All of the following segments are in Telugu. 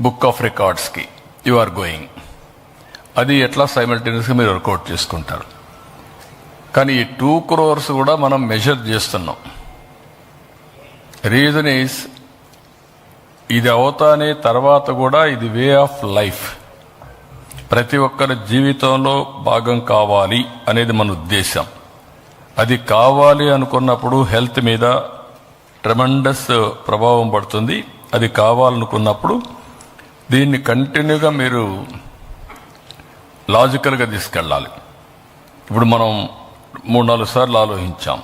బుక్ ఆఫ్ రికార్డ్స్కి యు ఆర్ గోయింగ్. అది ఎట్లా సైమల్టేనియస్గా మీరు వర్కౌట్ చేసుకుంటారు. కానీ ఈ 2 crores కూడా మనం మెజర్ చేస్తున్నాం. రీజన్ ఈస్ ఇది అవుతానే తర్వాత కూడా ఇది వే ఆఫ్ లైఫ్, ప్రతి ఒక్కరి జీవితంలో భాగం కావాలి అనేది మన ఉద్దేశం. అది కావాలి అనుకున్నప్పుడు హెల్త్ మీద ట్రెమెండస్ ప్రభావం పడుతుంది. అది కావాలనుకున్నప్పుడు దీన్ని కంటిన్యూగా మీరు లాజికల్గా తీసుకెళ్ళాలి. ఇప్పుడు మనం 3-4 సార్లు ఆలోచించాం.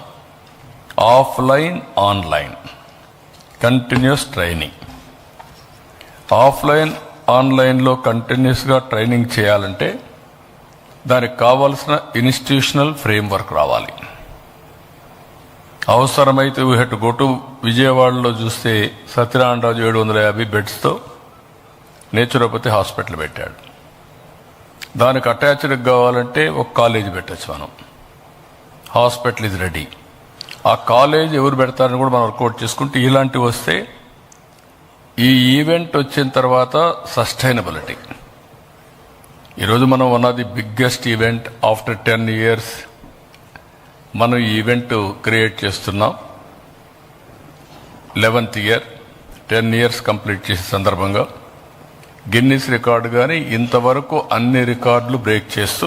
Offline, online, continuous training. Offline, ఆన్లైన్లో కంటిన్యూస్గా ట్రైనింగ్ చేయాలంటే దానికి కావాల్సిన ఇన్స్టిట్యూషనల్ ఫ్రేమ్వర్క్ రావాలి. అవసరమైతే వీ హెడ్ గో టు విజయవాడలో చూస్తే సత్యనారాయణరాజు 750 బెడ్స్తో నేచురోపతి హాస్పిటల్ పెట్టాడు. దానికి అటాచ్డ్ కావాలంటే ఒక కాలేజ్ పెట్టచ్చు మనం. Hospital is ready. ఆ కాలేజ్ ఎవరు పెడతారని కూడా మనం వర్కౌట్ చేసుకుంటే ఇలాంటివి వస్తే ఈ ఈవెంట్ వచ్చిన తర్వాత సస్టైనబిలిటీ. ఈరోజు మనం one of the biggest event after 10 years మనం ఈ ఈవెంట్ క్రియేట్ చేస్తున్నాం. 11th year, 10 years కంప్లీట్ చేసే సందర్భంగా గిన్నిస్ రికార్డు కానీ ఇంతవరకు అన్ని రికార్డులు బ్రేక్ చేస్తూ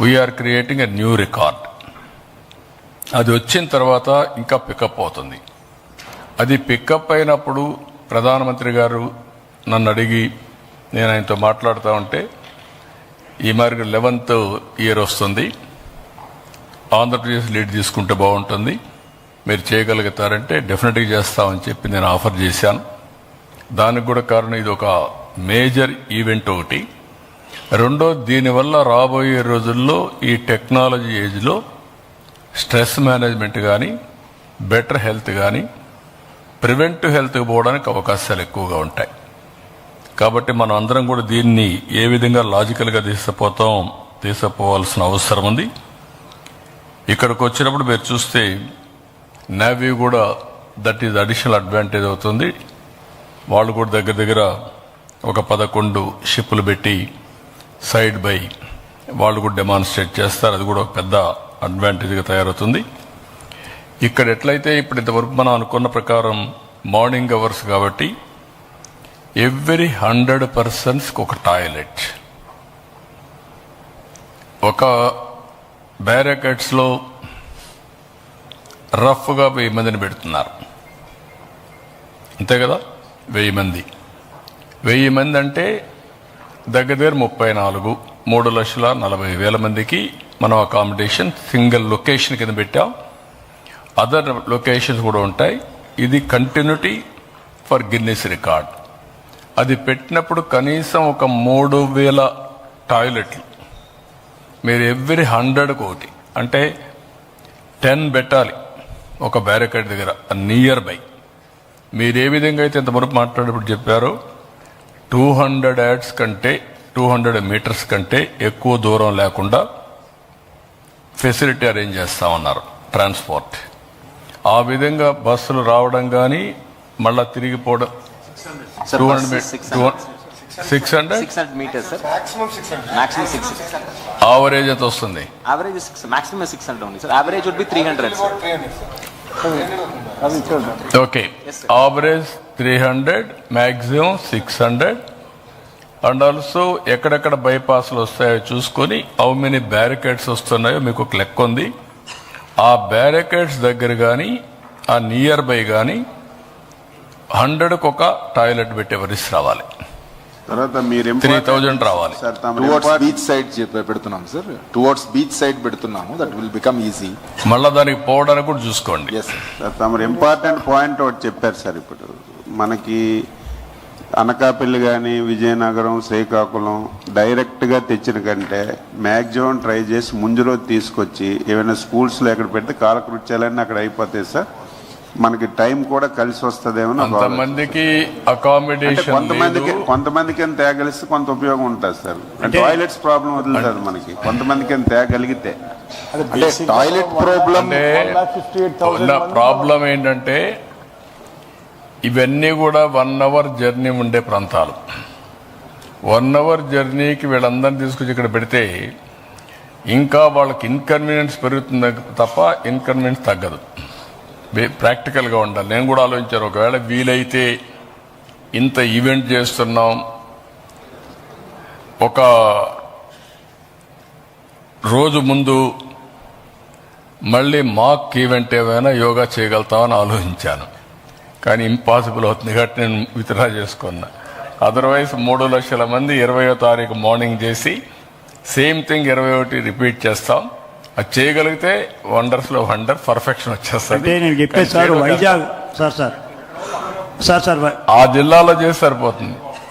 we're creating a new record. అది వచ్చిన తర్వాత ఇంకా పికప్ అవుతుంది. అది పికప్ అయినప్పుడు ప్రధానమంత్రి గారు నన్ను అడిగి నేను ఆయనతో మాట్లాడుతూ ఉంటే ఈ మరి 11th year వస్తుంది, ఆంధ్రప్రదేశ్ లీడ్ తీసుకుంటే బాగుంటుంది, మీరు చేయగలుగుతారంటే డెఫినెట్గా చేస్తామని చెప్పి నేను ఆఫర్ చేశాను. దానికి కూడా కారణం ఇది ఒక మేజర్ ఈవెంట్ ఒకటి. రెండో, దీనివల్ల రాబోయే రోజుల్లో ఈ టెక్నాలజీ ఏజ్లో స్ట్రెస్ మేనేజ్మెంట్ కానీ, బెటర్ హెల్త్ కానీ, ప్రివెంటివ్ హెల్త్కి పోవడానికి అవకాశాలు ఎక్కువగా ఉంటాయి. కాబట్టి మనం అందరం కూడా దీన్ని ఏ విధంగా లాజికల్గా తీసుకుపోవాల్సిన అవసరం ఉంది. ఇక్కడికి వచ్చినప్పుడు మీరు చూస్తే నేవీ కూడా దట్ ఈజ్ అడిషనల్ అడ్వాంటేజ్ అవుతుంది. వాళ్ళు కూడా దగ్గర దగ్గర ఒక 11 షిప్పులు పెట్టి సైడ్ బై వాళ్ళు కూడా డెమాన్స్ట్రేట్ చేస్తారు. అది కూడా ఒక పెద్ద అడ్వాంటేజ్గా తయారవుతుంది. ఇక్కడ ఎట్లయితే ఇప్పుడు ఇంతవరకు మనం అనుకున్న ప్రకారం మార్నింగ్ అవర్స్ కాబట్టి ఎవ్రీ 100 personsకి ఒక టాయిలెట్, ఒక బ్యారికేడ్స్లో రఫ్గా 1000 మందిని పెడుతున్నారు. అంతే కదా, 1000 మంది. 1000 మంది అంటే దగ్గర దగ్గర 3,40,000 మందికి మనం అకామిడేషన్ సింగిల్ లొకేషన్ కింద పెట్టాం. అదర్ లొకేషన్స్ కూడా ఉంటాయి. ఇది కంటిన్యూటీ ఫర్ గిన్నిస్ రికార్డ్. అది పెట్టినప్పుడు కనీసం ఒక 3,000 టాయిలెట్లు మీరు ఎవ్రీ 100కు ఒకటి, అంటే 10 పెట్టాలి ఒక బ్యారికేడ్ దగ్గర నియర్ బై. మీరు ఏ విధంగా అయితే ఇంతవరకు మాట్లాడేప్పుడు చెప్పారో 200 yards కంటే 200 meters కంటే ఎక్కువ దూరం లేకుండా ఫెసిలిటీ అరేంజ్ చేస్తామన్నారు ట్రాన్స్పోర్ట్. ఆ విధంగా బస్సులు రావడం కానీ మళ్ళా తిరిగిపోవడం 600 meters, sir. Maximum 600. Average ఎంత వస్తుంది? Average is maximum 600 only, sir. Average would be 300, sir. Okay. Yes, average 300, maximum 600. And also ఎక్కడెక్కడ బైపాస్లు వస్తాయో చూసుకొని హౌ మెనీ బ్యారికేడ్స్ వస్తున్నాయో మీకు ఒక లెక్క ఉంది. ఆ బ్యారికేడ్స్ దగ్గర కానీ ఆ నియర్ బై కానీ 100కు ఒక టాయిలెట్ పెట్టే పరిస్థితి రావాలి. తర్వాత మీరు 3,000 రావాలి. టువర్డ్స్ బీచ్ సైడ్ పెడుతున్నాం సార్. టువర్డ్స్ బీచ్ సైడ్ పెడుతున్నాము. That will become easy. మళ్ళా దానికి పోవడానికి కూడా చూసుకోండి. తమరు ఇంపార్టెంట్ పాయింట్ ఒకటి చెప్పారు సార్. ఇప్పుడు మనకి అనకాపల్లి కానీ విజయనగరం, శ్రీకాకుళం డైరెక్ట్గా తెచ్చిన కంటే మ్యాక్సిమం ట్రై చేసి ముందు రోజు తీసుకొచ్చి ఏమైనా స్కూల్స్లో ఎక్కడ పెడితే కాలకృత్యాలన్నీ అక్కడ అయిపోతాయి సార్. మనకి టైం కూడా కలిసి వస్తుందేమో. కొంతమందికి అకామిడేషన్, కొంతమందికి తేగలిస్తే కొంత ఉపయోగం ఉంటుంది సార్. టాయిలెట్స్ ప్రాబ్లం వదులుతుంది మనకి. కొంతమందికి తేగలిగితే టాయిలెట్ ప్రాబ్లం ప్రాబ్లం ఏంటంటే ఇవన్నీ కూడా 1 అవర్ జర్నీ ఉండే ప్రాంతాలు. 1 అవర్ జర్నీకి వీళ్ళందరినీ తీసుకొచ్చి ఇక్కడ పెడితే ఇంకా వాళ్ళకి ఇన్కన్వీనియన్స్ పెరుగుతుంది తప్ప ఇన్కన్వీనియన్స్ తగ్గదు. ప్రాక్టికల్గా ఉండాలి. నేను కూడా ఆలోచించాను, ఒకవేళ వీలైతే ఇంత ఈవెంట్ చేస్తున్నాం, ఒక రోజు ముందు మళ్ళీ మాక్ ఈవెంట్ ఏమైనా యోగా చేయగలుగుతామని ఆలోచించాను. కానీ ఇంపాసిబుల్ అవుతుంది కాబట్టి నేను విత్డ్రా చేసుకున్నా. అదర్వైజ్ 3 లక్షల మంది 20వ తారీఖు మార్నింగ్ చేసి సేమ్ థింగ్ 21 రిపీట్ చేస్తాం. అది చేయగలిగితే వండర్స్లో వండర్, పర్ఫెక్షన్ వచ్చేస్తుంది. అంటే నేను చెప్పేది సార్ వైజాగ్ సార్ ఆ జిల్లాలో ఆ జిల్లాలో చేసి సరిపోతుంది.